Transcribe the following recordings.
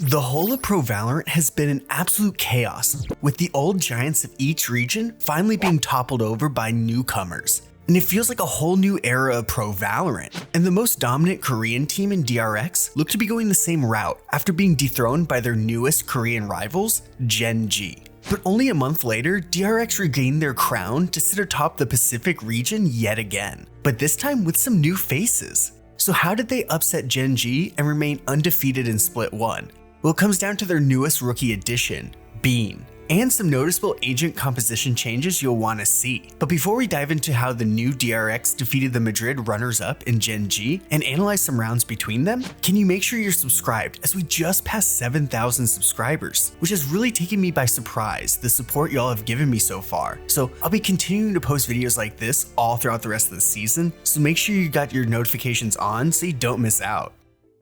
The whole of Pro Valorant has been an absolute chaos, with the old giants of each region finally being toppled over by newcomers. And it feels like a whole new era of Pro Valorant. And the most dominant Korean team in DRX look to be going the same route after being dethroned by their newest Korean rivals, Gen.G. But only a month later, DRX regained their crown to sit atop the Pacific region yet again, but this time with some new faces. So how did they upset Gen.G and remain undefeated in Split 1? Well, it comes down to their newest rookie addition, BeYN, and some noticeable agent composition changes you'll want to see. But before we dive into how the new DRX defeated the Madrid runners-up in Gen.G and analyze some rounds between them, can you make sure you're subscribed, as we just passed 7,000 subscribers, which has really taken me by surprise, the support y'all have given me so far. So I'll be continuing to post videos like this all throughout the rest of the season, so make sure you got your notifications on so you don't miss out.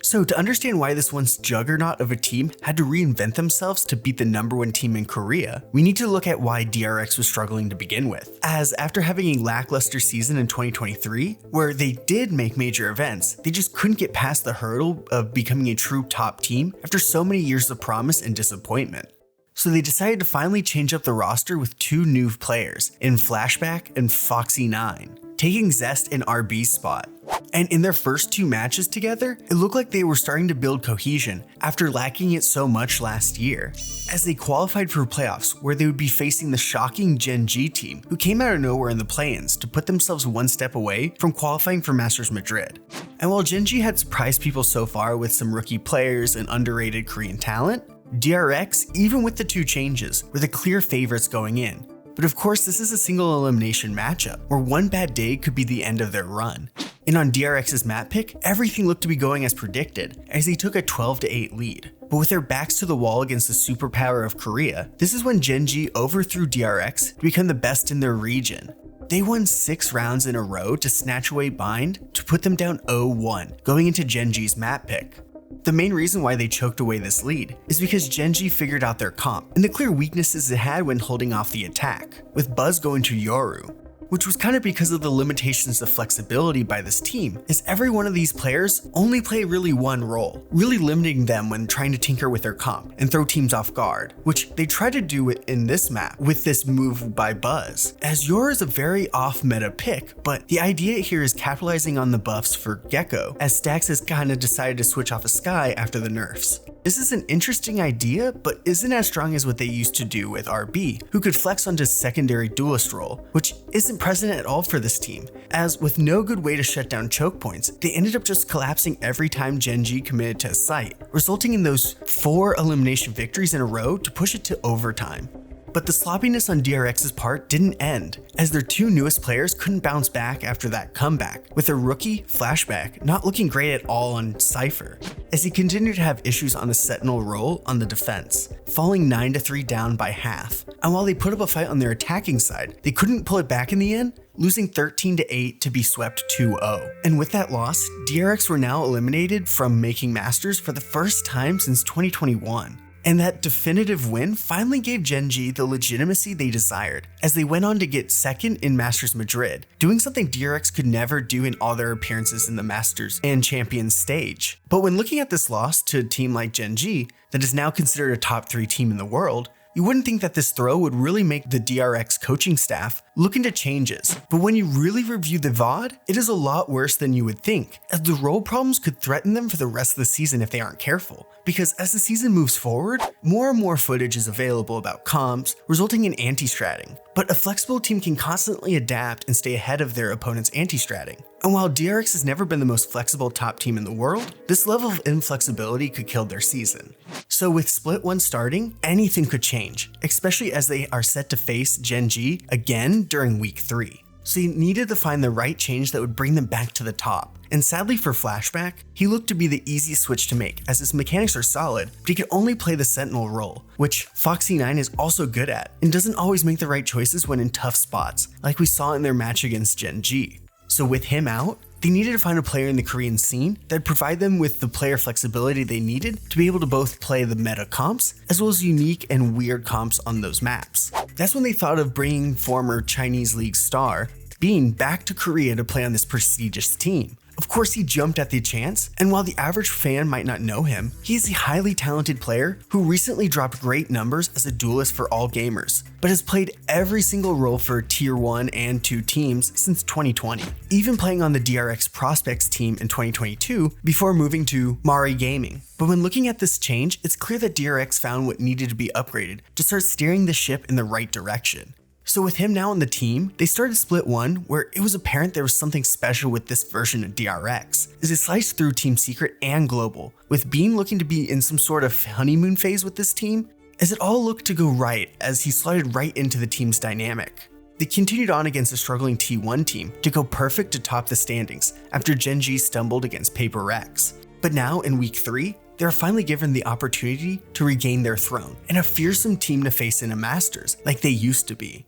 So to understand why this once juggernaut of a team had to reinvent themselves to beat the #1 team in Korea, we need to look at why DRX was struggling to begin with. As after having a lackluster season in 2023, where they did make major events, they just couldn't get past the hurdle of becoming a true top team after so many years of promise and disappointment. So they decided to finally change up the roster with two new players in Flashback and Foxy9, taking Zest in RB's spot. And in their first two matches together, it looked like they were starting to build cohesion after lacking it so much last year, as they qualified for playoffs where they would be facing the shocking Gen.G team who came out of nowhere in the play-ins to put themselves one step away from qualifying for Masters Madrid. And while Gen.G had surprised people so far with some rookie players and underrated Korean talent, DRX, even with the two changes, were the clear favorites going in. But of course, this is a single elimination matchup, where one bad day could be the end of their run. And on DRX's map pick, everything looked to be going as predicted, as they took a 12-8 lead. But with their backs to the wall against the superpower of Korea, this is when Gen.G overthrew DRX to become the best in their region. They won 6 rounds in a row to snatch away BeYN to put them down 0-1, going into Gen.G's map pick. The main reason why they choked away this lead is because Gen.G figured out their comp and the clear weaknesses it had when holding off the attack, with Buzz going to Yoru, which was kind of because of the limitations of flexibility by this team, as every one of these players only play really one role, really limiting them when trying to tinker with their comp and throw teams off guard, which they try to do it in this map with this move by Buzz, as Yoru is a very off-meta pick, but the idea here is capitalizing on the buffs for Gecko, as Stax has kind of decided to switch off of Sky after the nerfs. This is an interesting idea, but isn't as strong as what they used to do with RB, who could flex onto secondary duelist role, which isn't present at all for this team, as with no good way to shut down choke points, they ended up just collapsing every time Gen.G committed to a site, resulting in those 4 elimination victories in a row to push it to overtime. But the sloppiness on DRX's part didn't end, as their two newest players couldn't bounce back after that comeback, with their rookie, Flashback, not looking great at all on Cypher, as he continued to have issues on the Sentinel role on the defense, falling 9-3 down by half. And while they put up a fight on their attacking side, they couldn't pull it back in the end, losing 13-8 to be swept 2-0. And with that loss, DRX were now eliminated from making Masters for the first time since 2021. And that definitive win finally gave Gen.G the legitimacy they desired, as they went on to get second in Masters Madrid, doing something DRX could never do in all their appearances in the Masters and Champions stage. But when looking at this loss to a team like Gen.G, that is now considered a top 3 team in the world, you wouldn't think that this throw would really make the DRX coaching staff look into changes. But when you really review the VOD, it is a lot worse than you would think, as the role problems could threaten them for the rest of the season if they aren't careful. Because as the season moves forward, more and more footage is available about comps, resulting in anti-stratting. But a flexible team can constantly adapt and stay ahead of their opponent's anti-stratting. And while DRX has never been the most flexible top team in the world, this level of inflexibility could kill their season. So with Split 1 starting, anything could change, especially as they are set to face Gen.G again during week 3. So you needed to find the right change that would bring them back to the top. And sadly for Flashback, he looked to be the easiest switch to make, as his mechanics are solid, but he can only play the Sentinel role, which Foxy9 is also good at, and doesn't always make the right choices when in tough spots, like we saw in their match against Gen.G. So with him out, they needed to find a player in the Korean scene that'd provide them with the player flexibility they needed to be able to both play the meta comps as well as unique and weird comps on those maps. That's when they thought of bringing former Chinese League star BeYN back to Korea to play on this prestigious team. Of course, he jumped at the chance, and while the average fan might not know him, he is a highly talented player who recently dropped great numbers as a duelist for all gamers, but has played every single role for Tier 1 and 2 teams since 2020, even playing on the DRX Prospects team in 2022 before moving to Mari Gaming. But when looking at this change, it's clear that DRX found what needed to be upgraded to start steering the ship in the right direction. So with him now on the team, they started Split 1, where it was apparent there was something special with this version of DRX, as it sliced through Team Secret and Global, with BeYN looking to be in some sort of honeymoon phase with this team, as it all looked to go right as he slotted right into the team's dynamic. They continued on against a struggling T1 team to go perfect to top the standings after Gen.G stumbled against PaperX. But now in week 3, they are finally given the opportunity to regain their throne and a fearsome team to face in a Masters like they used to be.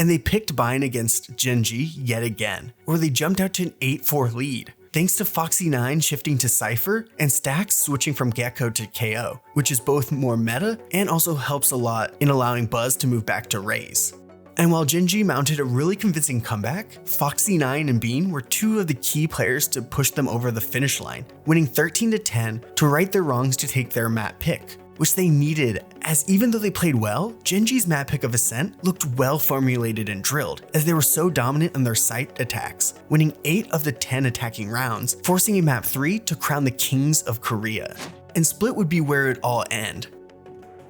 And they picked BeYN against Gen.G yet again, where they jumped out to an 8-4 lead, thanks to Foxy9 shifting to Cypher and Stax switching from Gecko to KO, which is both more meta and also helps a lot in allowing Buzz to move back to Raze. And while Gen.G mounted a really convincing comeback, Foxy9 and BeYN were two of the key players to push them over the finish line, winning 13-10 to right their wrongs to take their map pick, which they needed, as even though they played well, Gen.G's map pick of Ascent looked well formulated and drilled, as they were so dominant on their site attacks, winning 8 of the 10 attacking rounds, forcing a map 3 to crown the Kings of Korea. And Split would be where it all ended.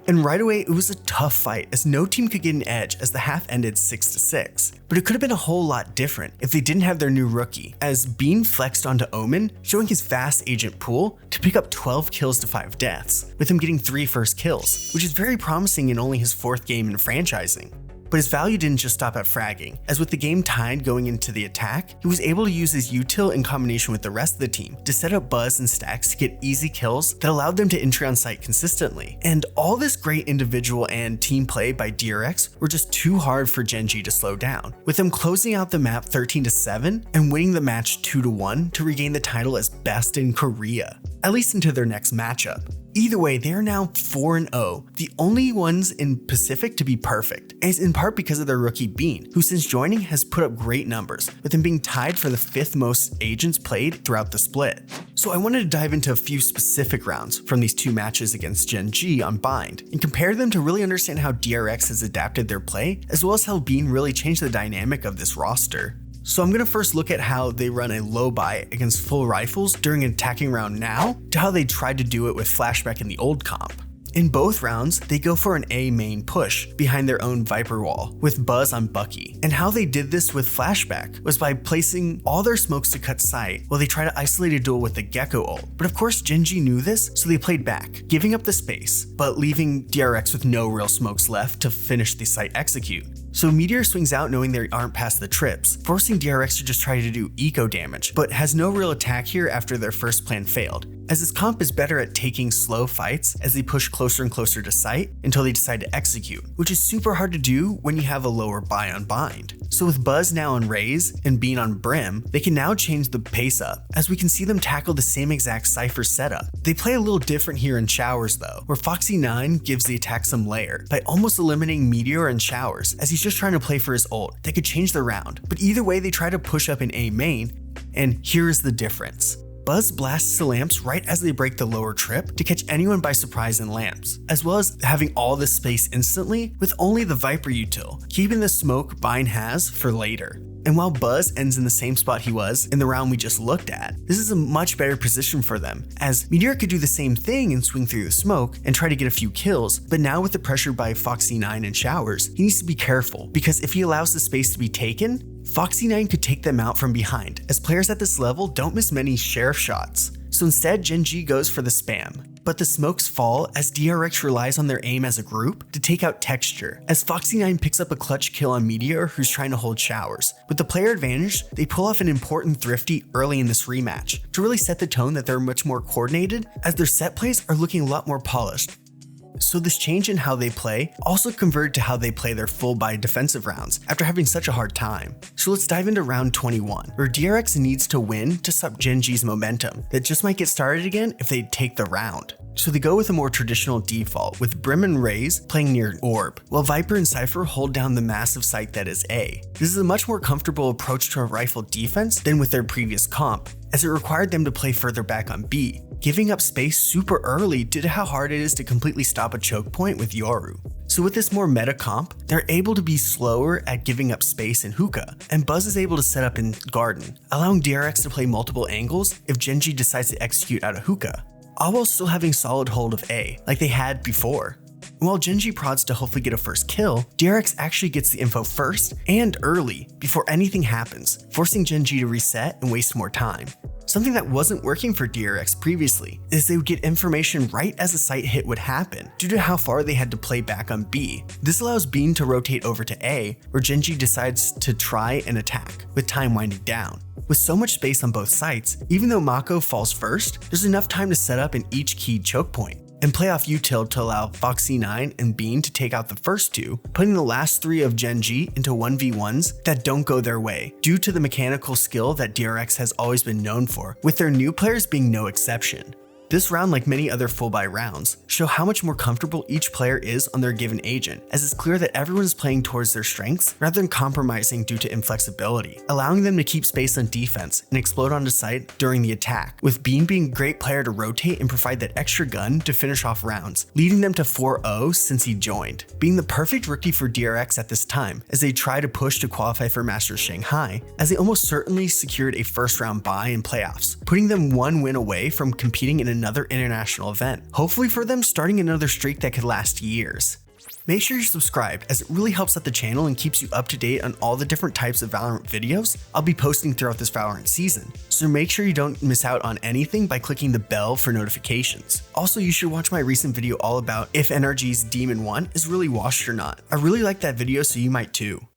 And right away, it was a tough fight as no team could get an edge as the half ended 6-6. But it could have been a whole lot different if they didn't have their new rookie, as BeYN flexed onto Omen, showing his fast agent pool to pick up 12 kills to 5 deaths, with him getting 3 first kills, which is very promising in only his 4th game in franchising. But his value didn't just stop at fragging, as with the game tied going into the attack, he was able to use his util in combination with the rest of the team to set up Buzz and Stax to get easy kills that allowed them to enter on site consistently. And all this great individual and team play by DRX were just too hard for Gen.G to slow down, with them closing out the map 13-7 and winning the match 2-1 to regain the title as best in Korea, at least into their next matchup. Either way, they are now 4-0, the only ones in Pacific to be perfect, and it's in part because of their rookie BeYN, who since joining has put up great numbers, with him being tied for the 5th most agents played throughout the split. So I wanted to dive into a few specific rounds from these 2 matches against Gen.G on BeYN, and compare them to really understand how DRX has adapted their play, as well as how BeYN really changed the dynamic of this roster. So I'm going to first look at how they run a low buy against full rifles during an attacking round now, to how they tried to do it with flashback in the old comp. In both rounds, they go for an A main push behind their own Viper wall with Buzz on Bucky, and how they did this with flashback was by placing all their smokes to cut sight while they try to isolate a duel with the Gecko ult. But of course Gen.G knew this, so they played back, giving up the space, but leaving DRX with no real smokes left to finish the site execute. So Meteor swings out knowing they aren't past the trips, forcing DRX to just try to do eco damage, but has no real attack here after their first plan failed, as his comp is better at taking slow fights as they push closer and closer to site until they decide to execute, which is super hard to do when you have a lower buy on bind. So with Buzz now on Raze and BeYN on Brim, they can now change the pace up, as we can see them tackle the same exact Cypher setup. They play a little different here in Showers though, where Foxy9 gives the attack some layer by almost eliminating Meteor and Showers, as he's just trying to play for his ult that could change the round. But either way, they try to push up in A main, and here's the difference. Buzz blasts the lamps right as they break the lower trip to catch anyone by surprise in lamps, as well as having all this space instantly with only the Viper util, keeping the smoke BeYN has for later. And while Buzz ends in the same spot he was in the round we just looked at, this is a much better position for them, as Meteor could do the same thing and swing through the smoke and try to get a few kills, but now with the pressure by Foxy9 and Showers, he needs to be careful, because if he allows the space to be taken, Foxy9 could take them out from behind, as players at this level don't miss many sheriff shots. So instead, Gen.G goes for the spam. But the smokes fall as DRX relies on their aim as a group to take out Texture, as Foxy9 picks up a clutch kill on Meteor who's trying to hold Showers. With the player advantage, they pull off an important thrifty early in this rematch to really set the tone that they're much more coordinated, as their set plays are looking a lot more polished. So this change in how they play also converted to how they play their full buy defensive rounds after having such a hard time. So let's dive into round 21, where DRX needs to win to stop Gen.G's momentum that just might get started again if they take the round. So they go with a more traditional default, with Brim and Raze playing near Orb, while Viper and Cypher hold down the massive site that is A. This is a much more comfortable approach to a rifle defense than with their previous comp, as it required them to play further back on B, giving up space super early due to how hard it is to completely stop a choke point with Yoru. So with this more meta comp, they're able to be slower at giving up space in hookah, and Buzz is able to set up in garden, allowing DRX to play multiple angles if Gen.G decides to execute out of hookah, all while still having solid hold of A, like they had before. And while Gen.G prods to hopefully get a first kill, DRX actually gets the info first and early before anything happens, forcing Gen.G to reset and waste more time. Something that wasn't working for DRX previously is they would get information right as a site hit would happen due to how far they had to play back on B. This allows BeYN to rotate over to A, where Gen.G decides to try and attack, with time winding down. With so much space on both sites, even though MaKo falls first, there's enough time to set up in each key choke point, and play off util to allow Foxy9 and BeYN to take out the first two, putting the last three of Gen.G into 1v1s that don't go their way, due to the mechanical skill that DRX has always been known for, with their new players being no exception. This round, like many other full buy rounds, show how much more comfortable each player is on their given agent, as it's clear that everyone is playing towards their strengths rather than compromising due to inflexibility, allowing them to keep space on defense and explode onto site during the attack, with BeYN being a great player to rotate and provide that extra gun to finish off rounds, leading them to 4-0 since he joined, being the perfect rookie for DRX at this time as they try to push to qualify for Masters Shanghai, as they almost certainly secured a first round bye in playoffs, putting them one win away from competing in another international event, hopefully for them starting another streak that could last years. Make sure you're subscribed, as it really helps out the channel and keeps you up to date on all the different types of Valorant videos I'll be posting throughout this Valorant season, so make sure you don't miss out on anything by clicking the bell for notifications. Also, you should watch my recent video all about if NRG's Demon 1 is really washed or not. I really like that video, so you might too.